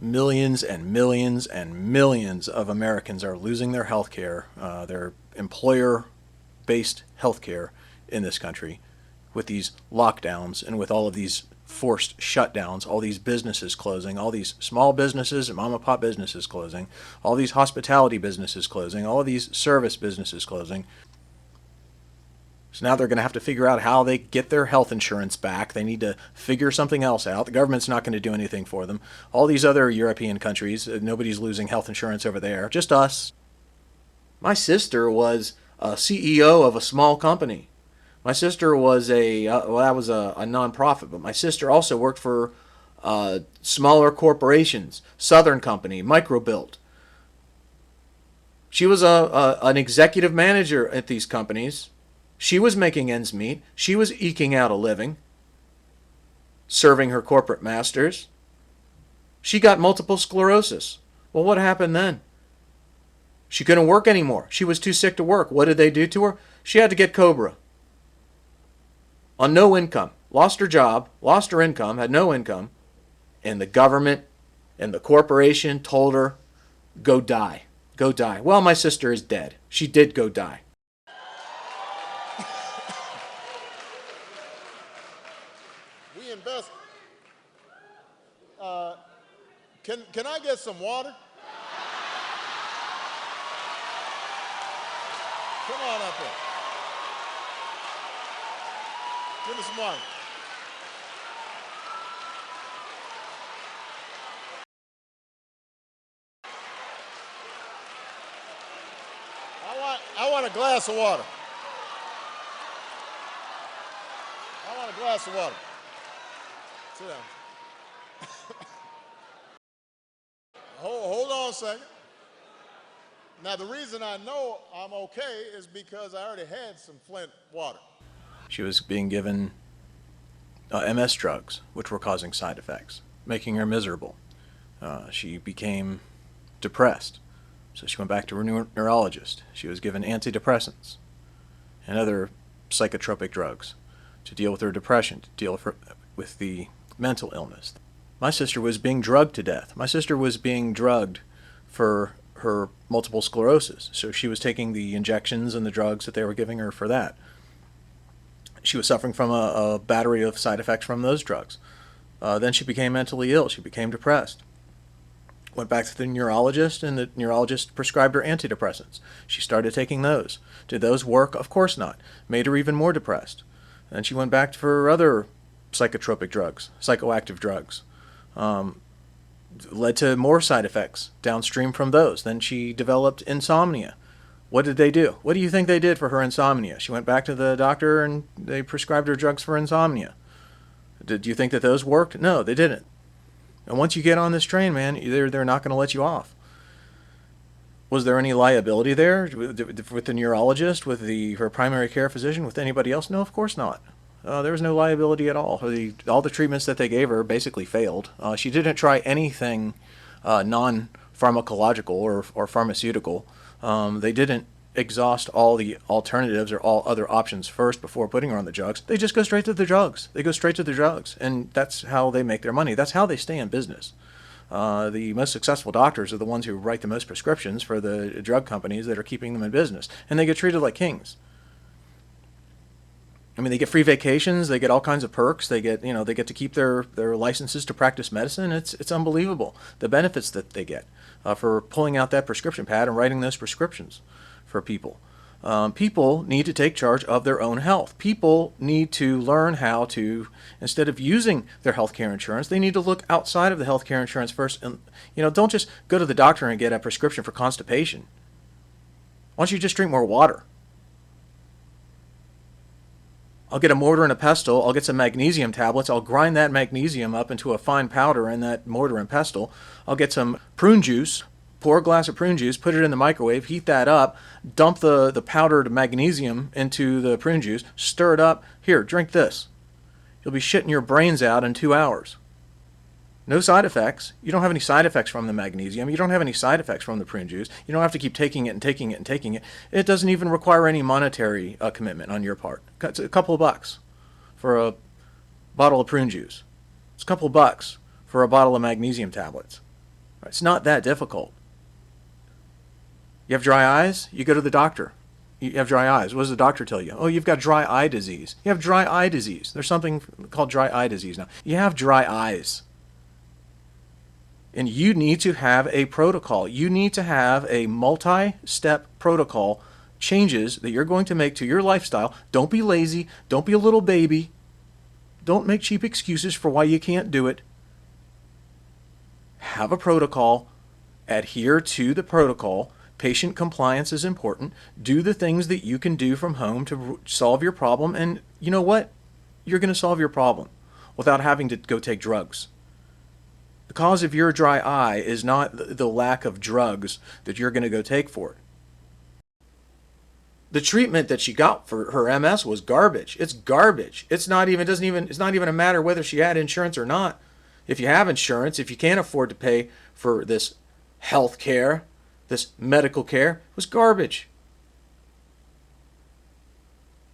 Millions and millions and millions of Americans are losing their health care, their employer-based health care in this country with these lockdowns and with all of these forced shutdowns, all these businesses closing, all these small businesses and mom and pop businesses closing, all these hospitality businesses closing, all of these service businesses closing. So now they're going to have to figure out how they get their health insurance back. They need to figure something else out. The government's not going to do anything for them. All these other European countries, nobody's losing health insurance over there, just us. My sister was a CEO of a small company. My sister was that was a nonprofit, but my sister also worked for smaller corporations, Southern Company, Microbuilt. She was an executive manager at these companies. She was making ends meet. She was eking out a living, serving her corporate masters. She got multiple sclerosis. Well, what happened then? She couldn't work anymore. She was too sick to work. What did they do to her? She had to get COBRA. On no income. Lost her job, lost her income, had no income. And the government and the corporation told her, go die. Go die. Well, my sister is dead. She did go die. We invest. Can I get some water? Come on up here. Give me some water. I want a glass of water. I want a glass of water. Sit down. Hold on a second. Now, the reason I know I'm okay is because I already had some Flint water. She was being given MS drugs, which were causing side effects, making her miserable. She became depressed, so she went back to her neurologist. She was given antidepressants and other psychotropic drugs to deal with her depression, to deal with the mental illness. My sister was being drugged to death. My sister was being drugged for her multiple sclerosis, so she was taking the injections and the drugs that they were giving her for that. She was suffering from a battery of side effects from those drugs. Then she became mentally ill. She became depressed. Went back to the neurologist, and the neurologist prescribed her antidepressants. She started taking those. Did those work? Of course not. Made her even more depressed. Then she went back for other psychotropic drugs, psychoactive drugs. Led to more side effects downstream from those. Then she developed insomnia. What did they do? What do you think they did for her insomnia? She went back to the doctor and they prescribed her drugs for insomnia. Did you think that those worked? No, they didn't. And once you get on this train, man, they're not going to let you off. Was there any liability there with the neurologist, with her primary care physician, with anybody else? No, of course not. There was no liability at all. All the treatments that they gave her basically failed. She didn't try anything non-pharmacological or pharmaceutical. They didn't exhaust all the alternatives or all other options first before putting her on the drugs. They just go straight to the drugs. They go straight to the drugs, and that's how they make their money. That's how they stay in business. The most successful doctors are the ones who write the most prescriptions for the drug companies that are keeping them in business, and they get treated like kings. I mean, they get free vacations, they get all kinds of perks, they get to keep their licenses to practice medicine. It's unbelievable, the benefits that they get for pulling out that prescription pad and writing those prescriptions for people. People need to take charge of their own health. People need to learn how to, instead of using their health care insurance, they need to look outside of the health care insurance first. And don't just go to the doctor and get a prescription for constipation. Why don't you just drink more water? I'll get a mortar and a pestle, I'll get some magnesium tablets, I'll grind that magnesium up into a fine powder in that mortar and pestle. I'll get some prune juice, pour a glass of prune juice, put it in the microwave, heat that up, dump the powdered magnesium into the prune juice, stir it up. Here, drink this. You'll be shitting your brains out in 2 hours. No side effects. You don't have any side effects from the magnesium. You don't have any side effects from the prune juice. You don't have to keep taking it and taking it and taking it. It doesn't even require any monetary commitment on your part. It's a couple of bucks for a bottle of prune juice. It's a couple of bucks for a bottle of magnesium tablets. It's not that difficult. You have dry eyes? You go to the doctor. You have dry eyes. What does the doctor tell you? Oh, you've got dry eye disease. You have dry eye disease. There's something called dry eye disease now. You have dry eyes. And you need to have a protocol. You need to have a multi-step protocol changes that you're going to make to your lifestyle. Don't be lazy. Don't be a little baby. Don't make cheap excuses for why you can't do it. Have a protocol. Adhere to the protocol. Patient compliance is important. Do the things that you can do from home to solve your problem. And you know what? You're going to solve your problem without having to go take drugs. The cause of your dry eye is not the lack of drugs that you're going to go take for it. The treatment that she got for her MS was garbage. It's garbage. It's not even a matter whether she had insurance or not. If you have insurance, if you can't afford to pay for this health care, this medical care, it was garbage.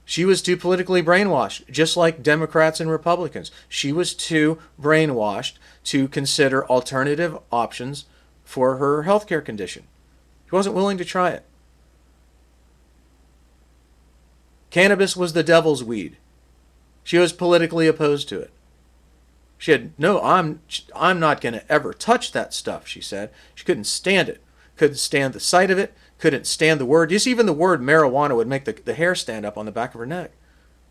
She was too politically brainwashed, just like Democrats and Republicans. She was too brainwashed to consider alternative options for her health care condition. She wasn't willing to try it. Cannabis was the devil's weed. She was politically opposed to it. She had, no, I'm not going to ever touch that stuff, she said. She couldn't stand it. Couldn't stand the sight of it. Couldn't stand the word. Just even the word marijuana would make the hair stand up on the back of her neck.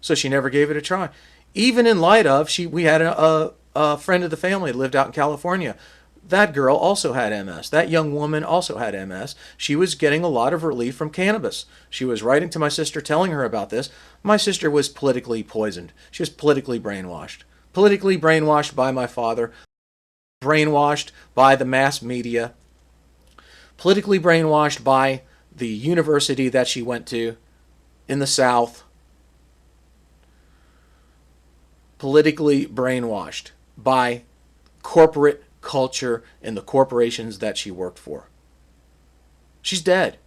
So she never gave it a try. Even in light of, we had a friend of the family that lived out in California. That girl also had MS. That young woman also had MS. She was getting a lot of relief from cannabis. She was writing to my sister telling her about this. My sister was politically poisoned. She was politically brainwashed. Politically brainwashed by my father. Brainwashed by the mass media. Politically brainwashed by the university that she went to in the South. Politically brainwashed by corporate culture and the corporations that she worked for. She's dead.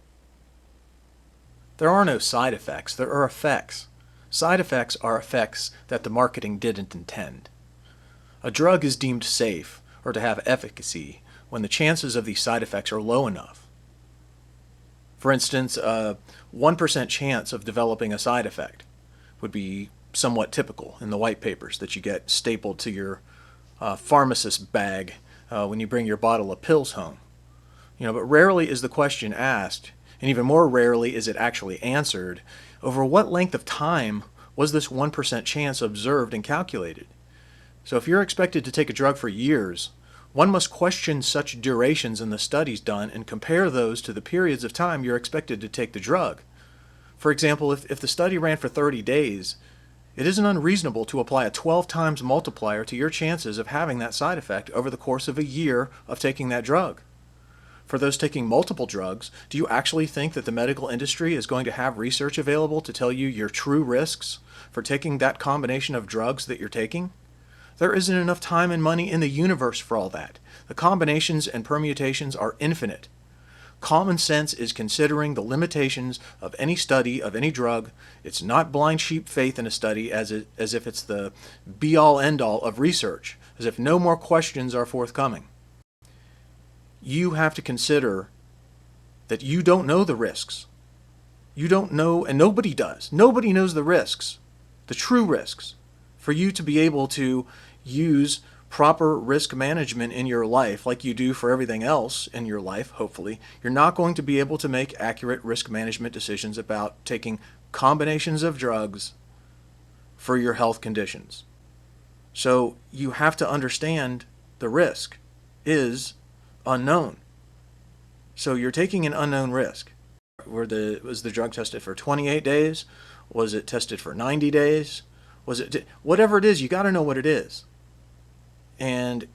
There are no side effects. There are effects. Side effects are effects that the marketing didn't intend. A drug is deemed safe or to have efficacy when the chances of these side effects are low enough. For instance, a 1% chance of developing a side effect would be somewhat typical in the white papers that you get stapled to your pharmacist bag when you bring your bottle of pills home. But rarely is the question asked, and even more rarely is it actually answered, over what length of time was this 1% chance observed and calculated? So if you're expected to take a drug for years, one must question such durations in the studies done and compare those to the periods of time you're expected to take the drug. For example, if the study ran for 30 days, it isn't unreasonable to apply a 12 times multiplier to your chances of having that side effect over the course of a year of taking that drug. For those taking multiple drugs, do you actually think that the medical industry is going to have research available to tell you your true risks for taking that combination of drugs that you're taking? There isn't enough time and money in the universe for all that. The combinations and permutations are infinite. Common sense is considering the limitations of any study of any drug. It's not blind sheep faith in a study as if it's the be-all end-all of research, as if no more questions are forthcoming. You have to consider that you don't know the risks. You don't know, and nobody does. Nobody knows the risks, the true risks, for you to be able to use proper risk management in your life like you do for everything else in your life, hopefully. You're not going to be able to make accurate risk management decisions about taking combinations of drugs for your health conditions. So you have to understand the risk is unknown. So you're taking an unknown risk. Was the drug tested for 28 days? Was it tested for 90 days? Whatever it is, you got to know what it is. And,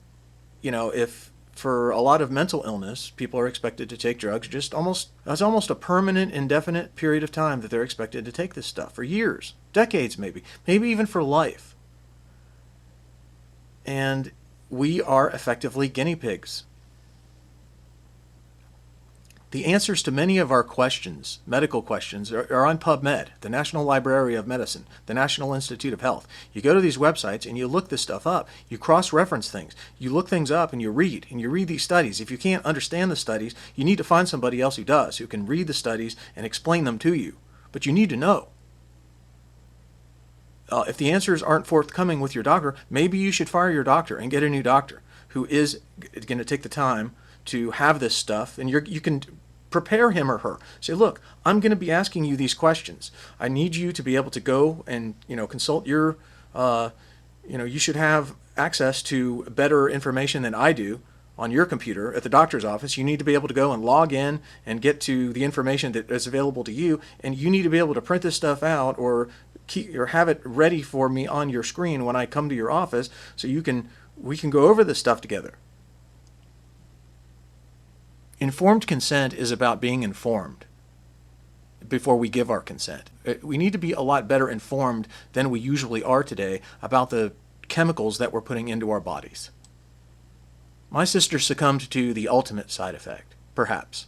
if for a lot of mental illness, people are expected to take drugs it's almost a permanent, indefinite period of time that they're expected to take this stuff for years, decades maybe even for life. And we are effectively guinea pigs. The answers to many of our questions, medical questions, are on PubMed, the National Library of Medicine, the National Institute of Health. You go to these websites and you look this stuff up. You cross-reference things. You look things up and you read these studies. If you can't understand the studies, you need to find somebody else who does, who can read the studies and explain them to you. But you need to know. If the answers aren't forthcoming with your doctor, maybe you should fire your doctor and get a new doctor who is going to take the time to have this stuff, and you can prepare him or her. Say, look, I'm going to be asking you these questions. I need you to be able to go and consult your, you should have access to better information than I do on your computer at the doctor's office. You need to be able to go and log in and get to the information that is available to you, and you need to be able to print this stuff out or have it ready for me on your screen when I come to your office, so we can go over this stuff together. Informed consent is about being informed before we give our consent. We need to be a lot better informed than we usually are today about the chemicals that we're putting into our bodies. My sister succumbed to the ultimate side effect, perhaps.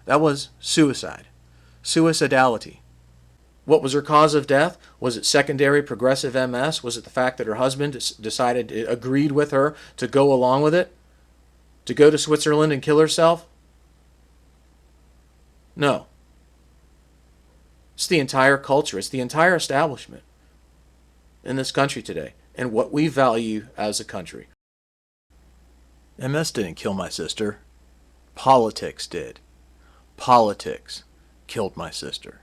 That was suicide. Suicidality. What was her cause of death? Was it secondary progressive MS? Was it the fact that her husband agreed with her to go along with it? To go to Switzerland and kill herself? No. It's the entire culture. It's the entire establishment in this country today and what we value as a country. MS didn't kill my sister. Politics did. Politics killed my sister.